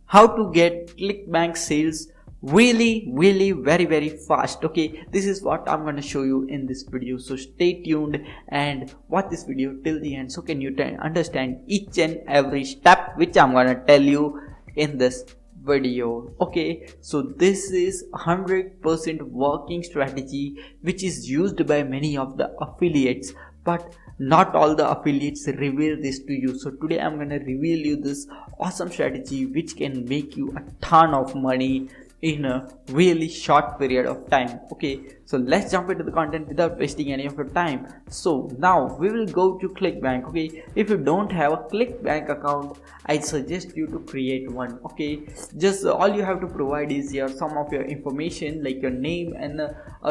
how to get Clickbank sales really very fast. Okay, this is what I'm going to show you in this video, so stay tuned and watch this video till the end so can you understand each and every step which I'm going to tell you in this video. Okay, so this is 100% working strategy which is used by many of the affiliates, but not all the affiliates reveal this to you. So today I'm gonna reveal you this awesome strategy which can make you a ton of money in a really short period of time. Okay, so let's jump into the content without wasting any of your time. So now we will go to Clickbank. Okay, if you don't have a Clickbank account, I suggest you to create one. Okay, just all you have to provide is some of your information like your name and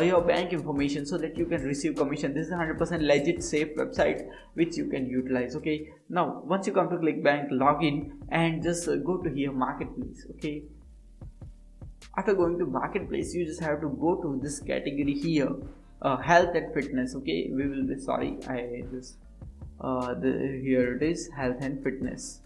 your bank information so that you can receive commission. This is 100% legit safe website which you can utilize. Okay, now once you come to Clickbank, log in and just go to here marketplace. Okay, after going to marketplace, you just have to go to this category here, health and fitness. Okay, we will be sorry, I just here it is, health and fitness.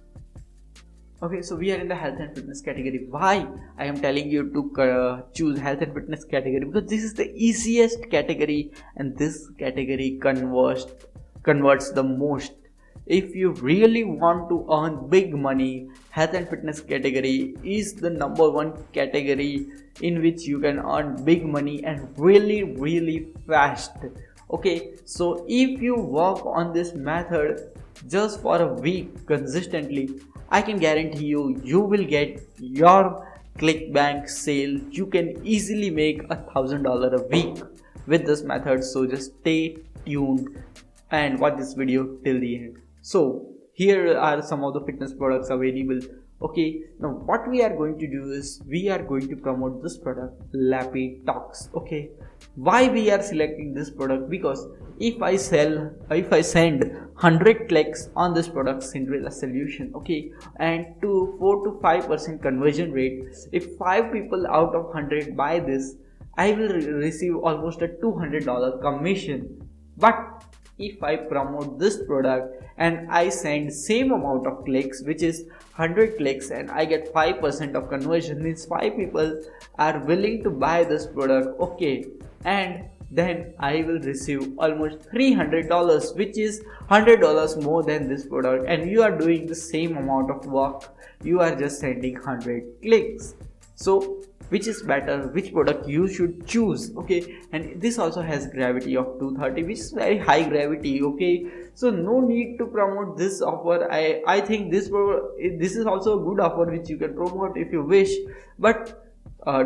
Okay, so we are in the health and fitness category. Why I am telling you to choose health and fitness category? Because this is the easiest category and this category converts the most. If you really want to earn big money, health and fitness category is the #1 category in which you can earn big money and really fast. Okay, so if you work on this method just for a week consistently, I can guarantee you will get your Clickbank sale. You can easily make $1,000 a week with this method. So just stay tuned and watch this video till the end. So here are some of the fitness products available. Okay, now what we are going to do is we are going to promote this product, Lappy Talks. Okay, why we are selecting this product? Because if I send 100 clicks on this product, Cinderella solution, okay, and to 4 to 5% conversion rate, if 5 people out of 100 buy this, I will receive almost a $200 commission. But if I promote this product and I send same amount of clicks, which is 100 clicks, and I get 5% of conversion, means 5 people are willing to buy this product. Okay, and then I will receive almost $300, which is $100 more than this product, and you are doing the same amount of work. You are just sending 100 clicks. So which is better, which product you should choose? Okay, and this also has gravity of 230, which is very high gravity. Okay, so no need to promote this offer. I think this is also a good offer which you can promote if you wish, but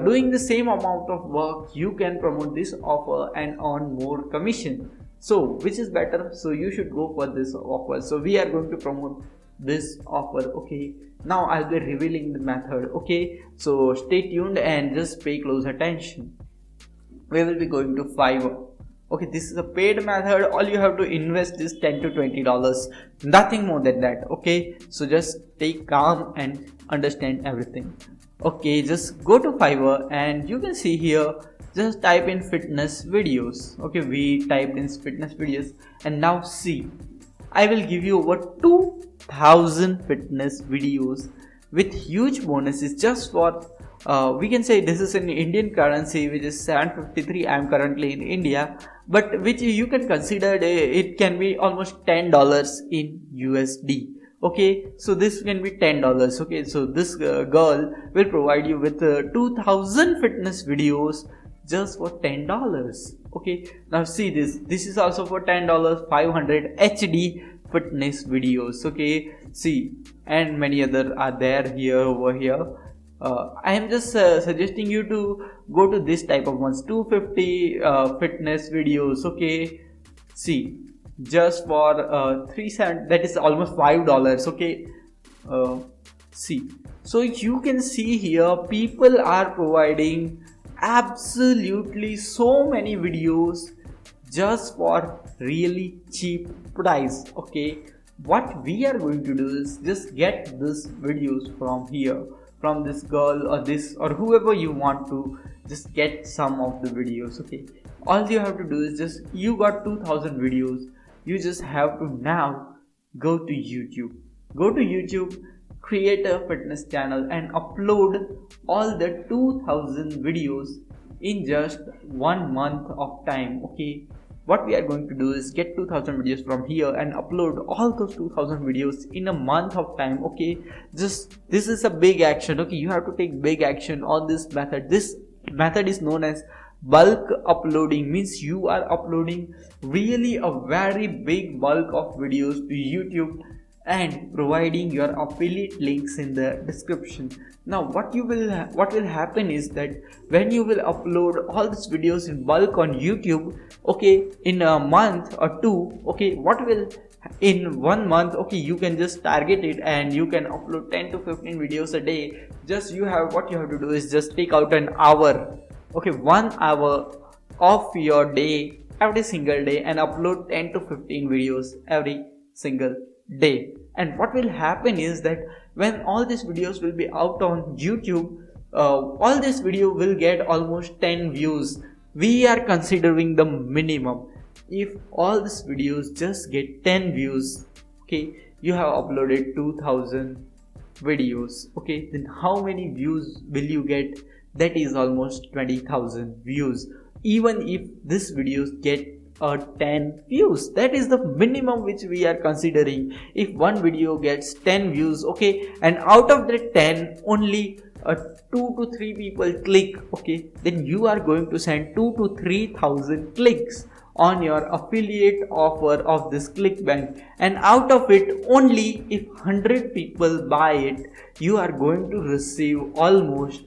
doing the same amount of work, you can promote this offer and earn more commission. So which is better? So you should go for this offer. So we are going to promote this offer. Okay, now I'll be revealing the method. Okay, so stay tuned and just pay close attention. We will be going to Fiverr. Okay, this is a paid method. All you have to invest is $10 to $20, nothing more than that. Okay, so just stay calm and understand everything. Okay, just go to Fiverr and you can see here, just type in fitness videos. Okay, we typed in fitness videos and now see, I will give you over 2,000 fitness videos with huge bonuses just for we can say this is in Indian currency, which is 753. I am currently in India, but which you can consider it can be almost $10 in USD. Okay, so this can be $10. Okay, so this girl will provide you with 2,000 fitness videos just for $10. Okay, now see this is also for $10, 500 HD fitness videos. Okay, see, and many other are there here over here. I am just suggesting you to go to this type of ones, 250 fitness videos. Okay, see, just for 3 cents, that is almost $5. Okay, see, so you can see here people are providing absolutely so many videos just for really cheap price. Okay, what we are going to do is just get these videos from here, from this girl or this or whoever you want to, just get some of the videos. Okay, all you have to do is just, you got 2,000 videos, you just have to now go to YouTube, create a fitness channel and upload all the 2000 videos in just 1 month of time. Okay, what we are going to do is get 2000 videos from here and upload all those 2000 videos in a month of time. Okay, just this is a big action. Okay, you have to take big action on this method. This method is known as bulk uploading, means you are uploading really a very big bulk of videos to YouTube and providing your affiliate links in the description. Now what will happen is that when you will upload all these videos in bulk on YouTube, okay, in a month or two, okay, what will in 1 month, okay, you can just target it and you can upload 10 to 15 videos a day. Just what you have to do is just take out an hour, okay, 1 hour of your day every single day and upload 10 to 15 videos every single day. And what will happen is that when all these videos will be out on YouTube, all this video will get almost 10 views. We are considering the minimum. If all these videos just get 10 views, okay, you have uploaded 2000 videos, okay, then how many views will you get? That is almost 20,000 views. Even if these videos get 10 views, that is the minimum which we are considering. If one video gets 10 views, okay, and out of the 10 only 2 to 3 people click, okay, then you are going to send 2 to 3,000 clicks on your affiliate offer of this Clickbank, and out of it only if 100 people buy it, you are going to receive almost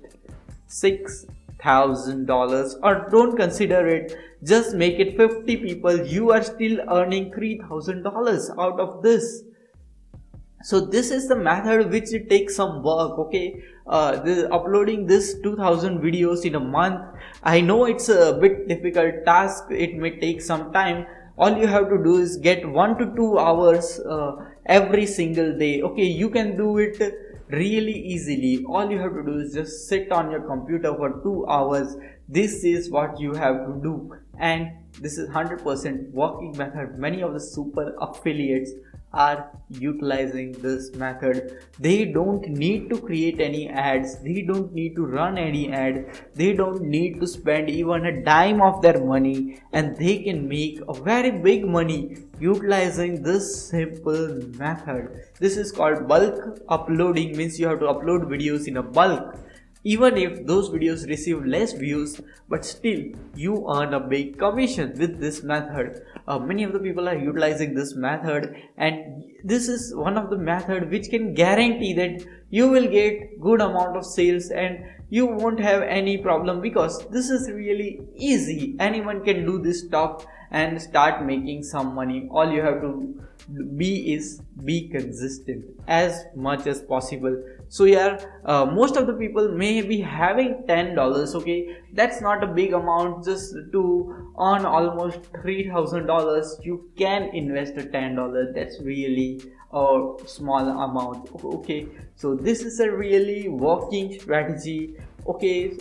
$6,000, or don't consider it, just make it 50 people, you are still earning $3,000 out of this. So this is the method which it takes some work, okay. Uploading this 2000 videos in a month, I know it's a bit difficult task, it may take some time. All you have to do is get 1 to 2 hours every single day, okay. You can do it really easily. All you have to do is just sit on your computer for 2 hours. This is what you have to do, and this is 100% working method. Many of the super affiliates are utilizing this method. They don't need to create any ads, they don't need to run any ad, they don't need to spend even a dime of their money, and they can make a very big money utilizing this simple method. This is called bulk uploading, means you have to upload videos in a bulk. Even if those videos receive less views, but still you earn a big commission with this method. Many of the people are utilizing this method, and this is one of the method which can guarantee that you will get good amount of sales and you won't have any problem, because this is really easy. Anyone can do this stuff and start making some money. All you have to be consistent as much as possible. So yeah, most of the people may be having $10, okay, that's not a big amount. Just to earn almost $3,000, you can invest a $10. That's really a small amount, okay. So this is a really working strategy, okay.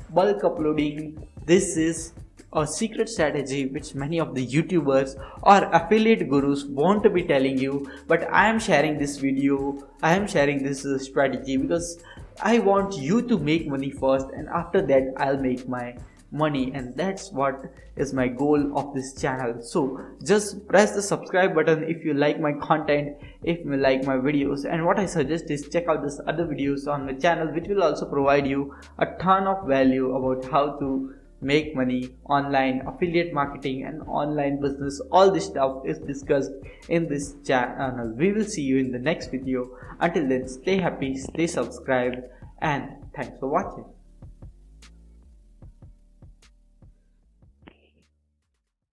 Bulk uploading, this is a secret strategy which many of the YouTubers or affiliate gurus won't be telling you, but I am sharing this video, I am sharing this strategy because I want you to make money first, and after that I'll make my money, and that's what is my goal of this channel. So just press the subscribe button if you like my content, if you like my videos, and what I suggest is check out this other videos on my channel which will also provide you a ton of value about how to make money online, affiliate marketing and online business. All this stuff is discussed in this channel. We will see you in the next video. Until then, stay happy, stay subscribed, and thanks for watching.